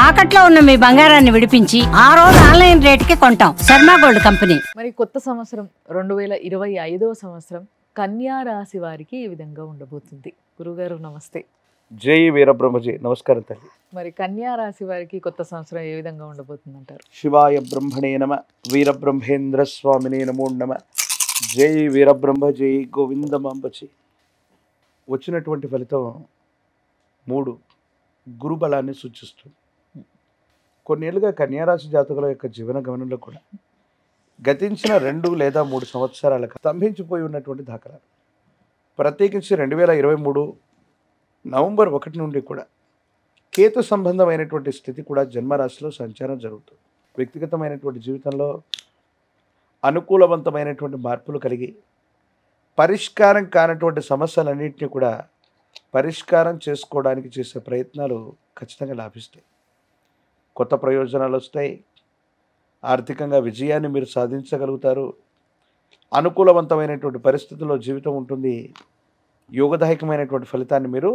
తాకట్లో ఉన్న మీ బంగారాన్ని విడిపించి ఆ రోజు ఆన్లైన్ రేటుకి కొంటాం. Sharma gold company. మరి కొత్త సంవత్సరం 2025వ సంవత్సరం కన్యా రాశి వారికి ఈ విధంగా ఉండబోతుంది. గురుగారు నమస్తే. జై వీరబ్రహ్మజీ. నమస్కారం తల్లి. మరి కన్యా రాశి వారికి కొత్త సంవత్సరం ఏ విధంగా ఉండబోతుంది అంటారు? శివాయ బ్రహ్మణే నమ, వీరబ్రహ్మేంద్ర స్వామినే నమో నమ. జై వీరబ్రహ్మ, జై గోవిందమాంబచి. వచ్చినటువంటి ఫలితం 3 గురుబలాన్ని సూచిస్తుంది. కొన్నేళ్ళుగా కన్యారాశి జాతకుల యొక్క జీవన గమనంలో కూడా గతించిన 2 లేదా 3 సంవత్సరాలకు స్తంభించిపోయి ఉన్నటువంటి దాఖలాలు, ప్రత్యేకించి 2023 నవంబర్ 1 నుండి కూడా కేతు సంబంధమైనటువంటి స్థితి కూడా జన్మరాశిలో సంచారం జరుగుతుంది. వ్యక్తిగతమైనటువంటి జీవితంలో అనుకూలవంతమైనటువంటి మార్పులు కలిగి పరిష్కారం కానటువంటి సమస్యలన్నింటినీ కూడా పరిష్కారం చేసుకోవడానికి చేసే ప్రయత్నాలు ఖచ్చితంగా లాభిస్తాయి. కొత్త ప్రయోజనాలు వస్తాయి. ఆర్థికంగా విజయాన్ని మీరు సాధించగలుగుతారు. అనుకూలవంతమైనటువంటి పరిస్థితుల్లో జీవితం ఉంటుంది. యోగదాయకమైనటువంటి ఫలితాన్ని మీరు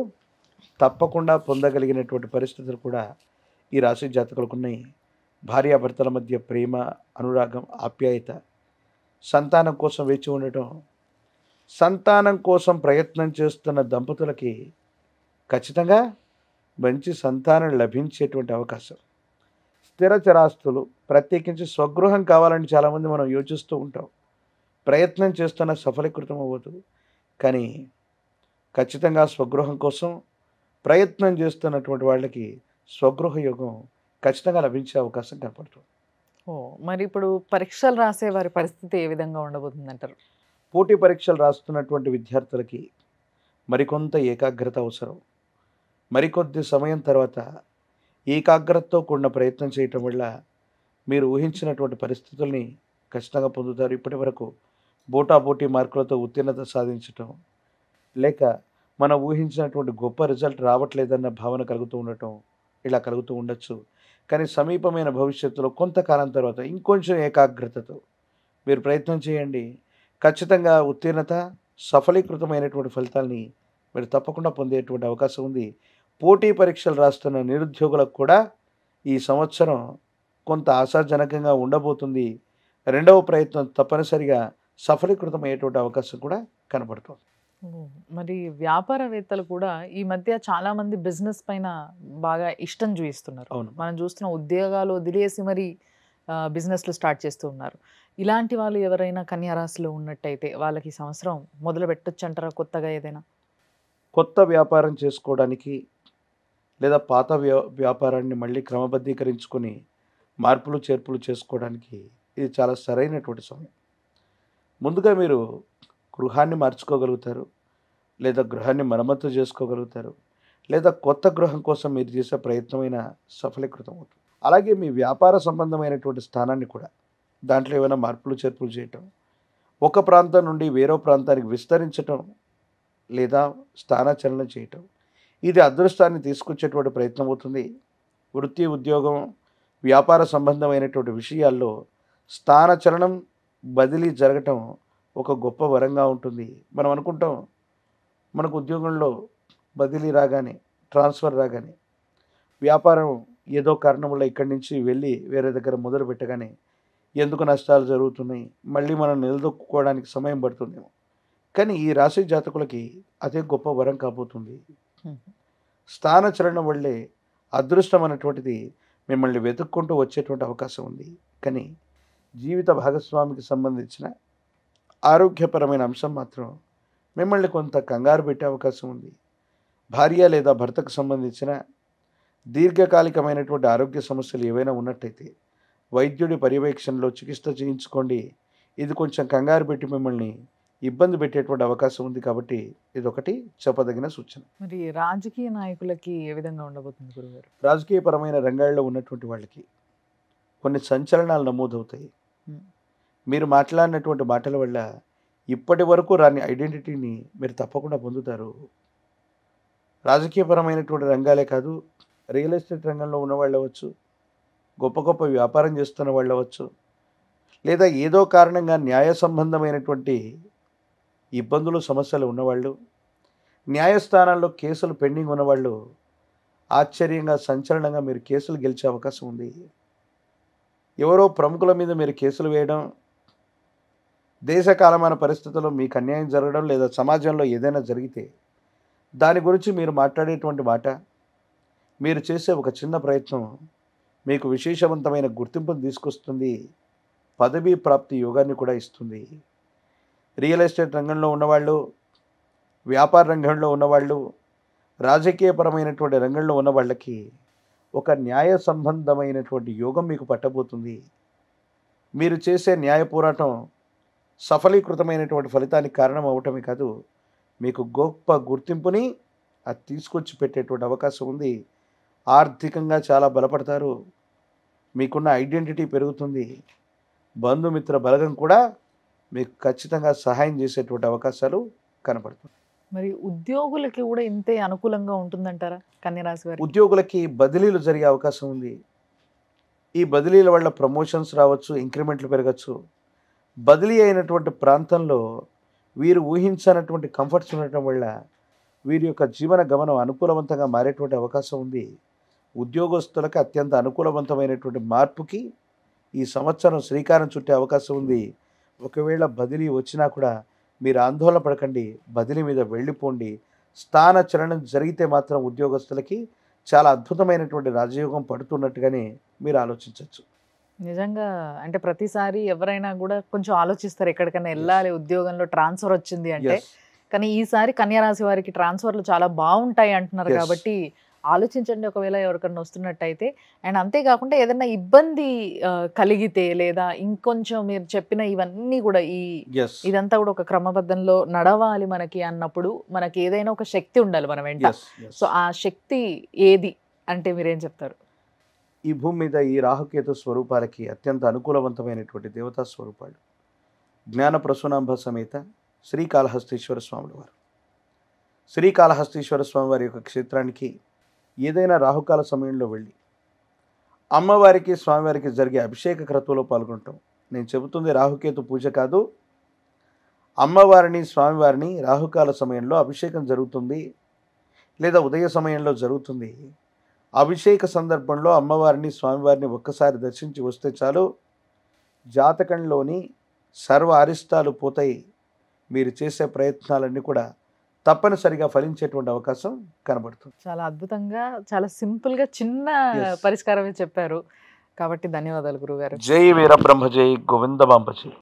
తప్పకుండా పొందగలిగినటువంటి పరిస్థితులు కూడా ఈ రాశి జాతకులకు ఉన్నాయి. భార్యాభర్తల మధ్య ప్రేమ, అనురాగం, ఆప్యాయత, సంతానం కోసం వేచి ఉండటం, సంతానం కోసం ప్రయత్నం చేస్తున్న దంపతులకి ఖచ్చితంగా మంచి సంతానం లభించేటువంటి అవకాశం. స్థిర చరాస్తులు, ప్రత్యేకించి స్వగృహం కావాలని చాలామంది మనం యోచిస్తూ ఉంటాం. ప్రయత్నం చేస్తున్న సఫలీకృతం అవ్వదు. కానీ ఖచ్చితంగా స్వగృహం కోసం ప్రయత్నం చేస్తున్నటువంటి వాళ్ళకి స్వగృహ యోగం ఖచ్చితంగా లభించే అవకాశం కనపడుతుంది. మరి ఇప్పుడు పరీక్షలు రాసే వారి పరిస్థితి ఏ విధంగా ఉండబోతుంది అంటారు? పోటీ పరీక్షలు రాస్తున్నటువంటి విద్యార్థులకి మరికొంత ఏకాగ్రత అవసరం. మరికొద్ది సమయం తర్వాత ఏకాగ్రతతో కూడిన ప్రయత్నం చేయటం వల్ల మీరు ఊహించినటువంటి పరిస్థితుల్ని ఖచ్చితంగా పొందుతారు. ఇప్పటి వరకు బోటాబోటీ మార్కులతో ఉత్తీర్ణత సాధించటం, లేక మనం ఊహించినటువంటి గొప్ప రిజల్ట్ రావట్లేదన్న భావన కలుగుతూ ఉండటం, ఇలా కలుగుతూ ఉండొచ్చు. కానీ సమీపమైన భవిష్యత్తులో కొంతకాలం తర్వాత ఇంకొంచెం ఏకాగ్రతతో మీరు ప్రయత్నం చేయండి. ఖచ్చితంగా ఉత్తీర్ణత, సఫలీకృతమైనటువంటి ఫలితాలని మీరు తప్పకుండా పొందేటువంటి అవకాశం ఉంది. పోటీ పరీక్షలు రాస్తున్న నిరుద్యోగులకు కూడా ఈ సంవత్సరం కొంత ఆశాజనకంగా ఉండబోతుంది. 2వ ప్రయత్నం తప్పనిసరిగా సఫలీకృతమయ్యేటువంటి అవకాశం కూడా కనబడుతుంది. మరి వ్యాపారవేత్తలు కూడా ఈ మధ్య చాలా మంది బిజినెస్ పైన బాగా ఇష్టం చూపిస్తున్నారు. అవును. మనం చూస్తున్న ఉద్యోగాలు వదిలేసి మరి బిజినెస్లు స్టార్ట్ చేస్తూ ఉన్నారు. ఇలాంటి వాళ్ళు ఎవరైనా కన్యా రాశిలో ఉన్నట్టయితే వాళ్ళకి ఈ సంవత్సరం మొదలు పెట్టొచ్చు అంటారా? కొత్తగా ఏదైనా కొత్త వ్యాపారం చేసుకోవడానికి లేదా పాత వ్యాపారాన్ని మళ్ళీ క్రమబద్ధీకరించుకొని మార్పులు చేర్పులు చేసుకోవడానికి ఇది చాలా సరైనటువంటి సమయం. ముందుగా మీరు గృహాన్ని మార్చుకోగలుగుతారు, లేదా గృహాన్ని మరమ్మతు చేసుకోగలుగుతారు, లేదా కొత్త గృహం కోసం మీరు చేసే ప్రయత్నమైన సఫలీకృతం అవుతుంది. అలాగే మీ వ్యాపార సంబంధమైనటువంటి స్థానాన్ని కూడా దాంట్లో ఏమైనా మార్పులు చేర్పులు చేయటం, ఒక ప్రాంతం నుండి వేరే ప్రాంతానికి విస్తరించటం, లేదా స్థానచలనం చేయటం, ఇది అదృష్టాన్ని తీసుకొచ్చేటువంటి ప్రయత్నం అవుతుంది. వృత్తి, ఉద్యోగం, వ్యాపార సంబంధమైనటువంటి విషయాల్లో స్థానచలనం, బదిలీ జరగటం ఒక గొప్ప వరంగా ఉంటుంది. మనం అనుకుంటాం మనకు ఉద్యోగంలో బదిలీ రాగానే, ట్రాన్స్ఫర్ రాగానే, వ్యాపారం ఏదో కారణం వల్ల ఇక్కడి నుంచి వెళ్ళి వేరే దగ్గర మొదలు పెట్టగానే ఎందుకు నష్టాలు జరుగుతున్నాయి, మళ్ళీ మనం నిలదొక్కుకోవడానికి సమయం పడుతుందేమో. కానీ ఈ రాశి జాతకులకి అదే గొప్ప వరం కాబోతుంది. స్థానచలనం వల్లే అదృష్టం అనేటువంటిది మిమ్మల్ని వెతుక్కుంటూ వచ్చేటువంటి అవకాశం ఉంది. కానీ జీవిత భాగస్వామికి సంబంధించిన ఆరోగ్యపరమైన అంశం మాత్రం మిమ్మల్ని కొంత కంగారు పెట్టే అవకాశం ఉంది. భార్య లేదా భర్తకు సంబంధించిన దీర్ఘకాలికమైనటువంటి ఆరోగ్య సమస్యలు ఏవైనా ఉన్నట్టయితే వైద్యుడి పర్యవేక్షణలో చికిత్స చేయించుకోండి. ఇది కొంచెం కంగారు పెట్టి మిమ్మల్ని ఇబ్బంది పెట్టేటువంటి అవకాశం ఉంది. కాబట్టి ఇదొకటి చెప్పదగిన సూచన. మరి రాజకీయ నాయకులకి ఏ విధంగా ఉండబోతుంది గురుగారు? రాజకీయపరమైన రంగాల్లో ఉన్నటువంటి వాళ్ళకి కొన్ని సంచలనాలు నమోదవుతాయి. మీరు మాట్లాడినటువంటి మాటల వల్ల ఇప్పటి వరకు రాని ఐడెంటిటీని మీరు తప్పకుండా పొందుతారు. రాజకీయపరమైనటువంటి రంగాలే కాదు, రియల్ ఎస్టేట్ రంగంలో ఉన్నవాళ్ళు అవ్వచ్చు, గొప్ప గొప్ప వ్యాపారం చేస్తున్న వాళ్ళు అవ్వచ్చు, లేదా ఏదో కారణంగా న్యాయ సంబంధమైనటువంటి ఇబ్బందులు, సమస్యలు ఉన్నవాళ్ళు, న్యాయస్థానాల్లో కేసులు పెండింగ్ ఉన్నవాళ్ళు ఆశ్చర్యంగా సంచలనంగా మీరు కేసులు గెలిచే అవకాశం ఉంది. ఎవరో ప్రముఖుల మీద మీరు కేసులు వేయడం, దేశ కాలమాన పరిస్థితుల్లో మీకు అన్యాయం జరగడం లేదా సమాజంలో ఏదైనా జరిగితే దాని గురించి మీరు మాట్లాడేటువంటి మాట, మీరు చేసే ఒక చిన్న ప్రయత్నం మీకు విశేషవంతమైన గుర్తింపును తీసుకొస్తుంది, పదవీ ప్రాప్తి యోగాన్ని కూడా ఇస్తుంది. రియల్ ఎస్టేట్ రంగంలో ఉన్నవాళ్ళు, వ్యాపార రంగంలో ఉన్నవాళ్ళు, రాజకీయపరమైనటువంటి రంగంలో ఉన్న వాళ్ళకి ఒక న్యాయ సంబంధమైనటువంటి యోగం మీకు పట్టబోతుంది. మీరు చేసే న్యాయ పోరాటం సఫలీకృతమైనటువంటి ఫలితానికి కారణం అవటమే కాదు, మీకు గొప్ప గుర్తింపుని అది తీసుకొచ్చి పెట్టేటువంటి అవకాశం ఉంది. ఆర్థికంగా చాలా బలపడతారు, మీకున్న ఐడెంటిటీ పెరుగుతుంది, బంధుమిత్ర బలగం కూడా మీకు ఖచ్చితంగా సహాయం చేసేటువంటి అవకాశాలు కనపడుతుంది. మరి ఉద్యోగులకి కూడా ఇంతే అనుకూలంగా ఉంటుందంటారా కన్యరాశి వారికి? ఉద్యోగులకి బదిలీలు జరిగే అవకాశం ఉంది. ఈ బదిలీల వల్ల ప్రమోషన్స్ రావచ్చు, ఇంక్రిమెంట్లు పెరగచ్చు. బదిలీ అయినటువంటి ప్రాంతంలో వీరు ఊహించనటువంటి కంఫర్ట్స్ ఉండటం వల్ల వీరి యొక్క జీవన గమనం అనుకూలవంతంగా మారేటువంటి అవకాశం ఉంది. ఉద్యోగస్తులకు అత్యంత అనుకూలవంతమైనటువంటి మార్పుకి ఈ సంవత్సరం శ్రీకారం చుట్టే అవకాశం ఉంది. ఒకవేళ బదిలీ వచ్చినా కూడా మీరు ఆందోళన పడకండి, బదిలీ మీద వెళ్ళిపోండి. స్థాన చలనం జరిగితే మాత్రం ఉద్యోగస్తులకి చాలా అద్భుతమైనటువంటి రాజయోగం పడుతున్నట్టుగానే మీరు ఆలోచించవచ్చు. నిజంగా అంటే ప్రతిసారి ఎవరైనా కూడా కొంచెం ఆలోచిస్తారు ఎక్కడికైనా వెళ్ళాలి, ఉద్యోగంలో ట్రాన్స్ఫర్ వచ్చింది అంటే. కానీ ఈసారి కన్యరాశి వారికి ట్రాన్స్ఫర్లు చాలా బాగుంటాయి అంటున్నారు కాబట్టి ఆలోచించండి ఒకవేళ ఎవరికన్నా వస్తున్నట్టయితే. అండ్ అంతేకాకుండా ఏదైనా ఇబ్బంది కలిగితే లేదా ఇంకొంచెం మీరు చెప్పిన ఇవన్నీ కూడా ఇదంతా కూడా ఒక క్రమబద్ధంలో నడవాలి మనకి అన్నప్పుడు మనకి ఏదైనా ఒక శక్తి ఉండాలి మన వెంట. సో ఆ శక్తి ఏది అంటే మీరేం చెప్తారు? ఈ భూమి మీద ఈ రాహుకేతు స్వరూపాలకి అత్యంత అనుకూలవంతమైనటువంటి దేవతా స్వరూపాలు జ్ఞాన ప్రసూనాంబ సమేత శ్రీకాళహస్తీశ్వర స్వాముల వారు. శ్రీకాళహస్తీశ్వర స్వామి వారి యొక్క క్షేత్రానికి ఏదైనా రాహుకాల సమయంలో వెళ్ళి అమ్మవారికి స్వామివారికి జరిగే అభిషేక క్రతువులో పాల్గొనటం. నేను చెబుతుంది రాహుకేతు పూజ కాదు, అమ్మవారిని స్వామివారిని రాహుకాల సమయంలో అభిషేకం జరుగుతుంది లేదా ఉదయ సమయంలో జరుగుతుంది. అభిషేక సందర్భంలో అమ్మవారిని స్వామివారిని ఒక్కసారి దర్శించి వస్తే చాలు, జాతకంలోని సర్వ అరిష్టాలు పోతాయి. మీరు చేసే ప్రయత్నాలన్నీ కూడా తప్పనిసరిగా ఫలించేటువంటి అవకాశం కనబడుతుంది. చాలా అద్భుతంగా, చాలా సింపుల్ గా చిన్న పరిష్కారమే చెప్పారు కాబట్టి ధన్యవాదాలు గురుగారు. జై వీర బ్రహ్మ, జై గోవింద బాంబ జై.